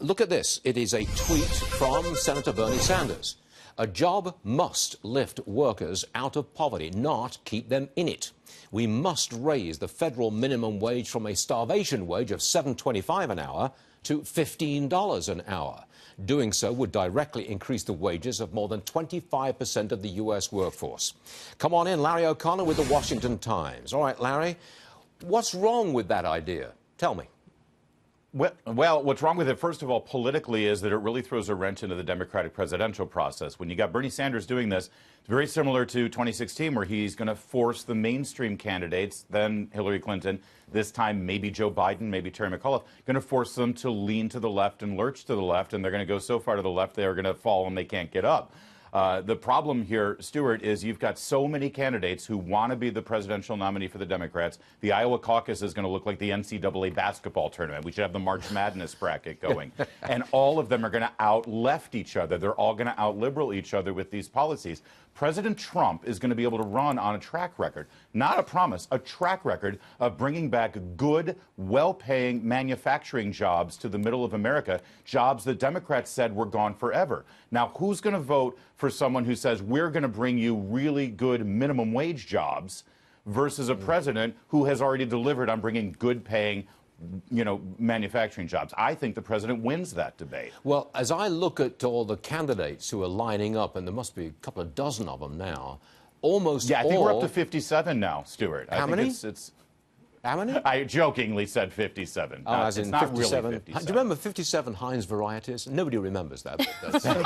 Look at this. It is a tweet from Senator Bernie Sanders. A job must lift workers out of poverty, not keep them in it. We must raise the federal minimum wage from a starvation wage of $7.25 an hour to $15 an hour. Doing so would directly increase the wages of more than 25% of the U.S. workforce. Come on in, Larry O'Connor with the Washington Times. All right, Larry, what's wrong with that idea? Tell me. Well, what's wrong with it, first of all, politically, is that it really throws a wrench into the Democratic presidential process. When you got Bernie Sanders doing this, it's very similar to 2016, where he's going to force the mainstream candidates, then Hillary Clinton, this time maybe Joe Biden, maybe Terry McAuliffe, going to force them to lean to the left and lurch to the left, and they're going to go so far to the left they are going to fall and they can't get up. The problem here, Stuart, is you've got so many candidates who want to be the presidential nominee for the Democrats. The Iowa caucus is going to look like the NCAA basketball tournament. We should have the March Madness bracket going. And all of them are going to out-left each other. They're all going to out-liberal each other with these policies. President Trump is going to be able to run on a track record, not a promise, a track record of bringing back good, well-paying manufacturing jobs to the middle of America, jobs that Democrats said were gone forever. Now, who's going to vote for someone who says, we're going to bring you really good minimum wage jobs versus a president who has already delivered on bringing good-paying manufacturing jobs? I think the president wins that debate. Well, as I look at all the candidates who are lining up, and there must be a couple of dozen of them now, almost all... Yeah, I think we're up to 57 now, Stuart. How many? How many? I jokingly said 57. As in it's not 57. Really 57. Do you remember 57 Heinz varieties? Nobody remembers that.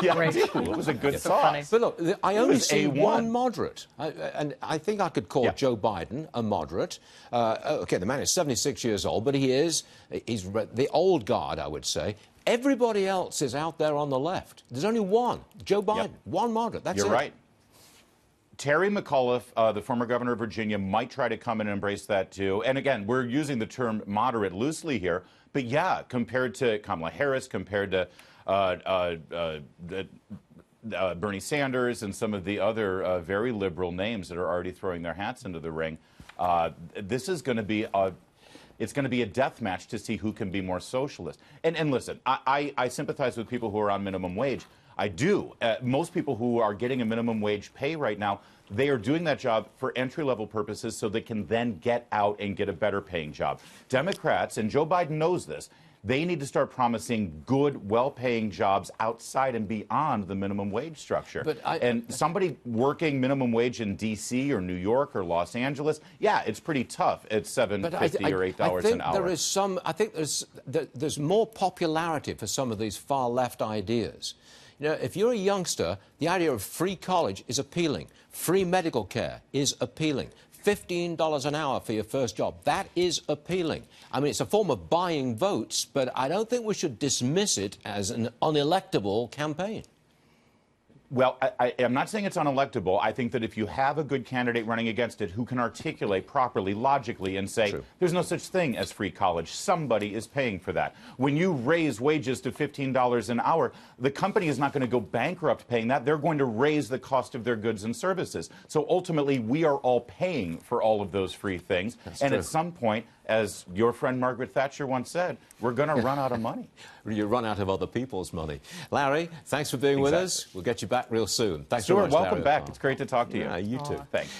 Yeah, I do. It was a good sauce. But look, I only see one moderate. And I think I could call Joe Biden a moderate. OK, the man is 76 years old, but he's the old guard, I would say. Everybody else is out there on the left. There's only one, Joe Biden, one moderate. That's it. You're right. Terry McAuliffe, the former governor of Virginia, might try to come and embrace that, too. And again, we're using the term moderate loosely here. But yeah, compared to Kamala Harris, compared to Bernie Sanders and some of the other very liberal names that are already throwing their hats into the ring, this is going to be it's going to be a death match to see who can be more socialist. And listen, I sympathize with people who are on minimum wage. I do. Most people who are getting a minimum wage pay right now, they are doing that job for entry-level purposes so they can then get out and get a better paying job. Democrats, and Joe Biden knows this, they need to start promising good, well-paying jobs outside and beyond the minimum wage structure. And somebody working minimum wage in D.C. or New York or Los Angeles, yeah, it's pretty tough at $7.50 or $8 an hour. I think there's more popularity for some of these far-left ideas. You know, if you're a youngster, the idea of free college is appealing. Free medical care is appealing. $15 an hour for your first job, that is appealing. I mean, it's a form of buying votes, but I don't think we should dismiss it as an unelectable campaign. Well, I'm not saying it's unelectable. I think that if you have a good candidate running against it who can articulate properly, logically, and say, there's no such thing as free college, somebody is paying for that. When you raise wages to $15 an hour, the company is not going to go bankrupt paying that. They're going to raise the cost of their goods and services. So ultimately, we are all paying for all of those free things. And at some point, as your friend Margaret Thatcher once said, we're going to run out of money. You run out of other people's money. Larry, thanks for being with us. We'll get you back real soon. Thanks Stuart, very much, welcome back. It's great to talk to you. Yeah, you too. Thanks.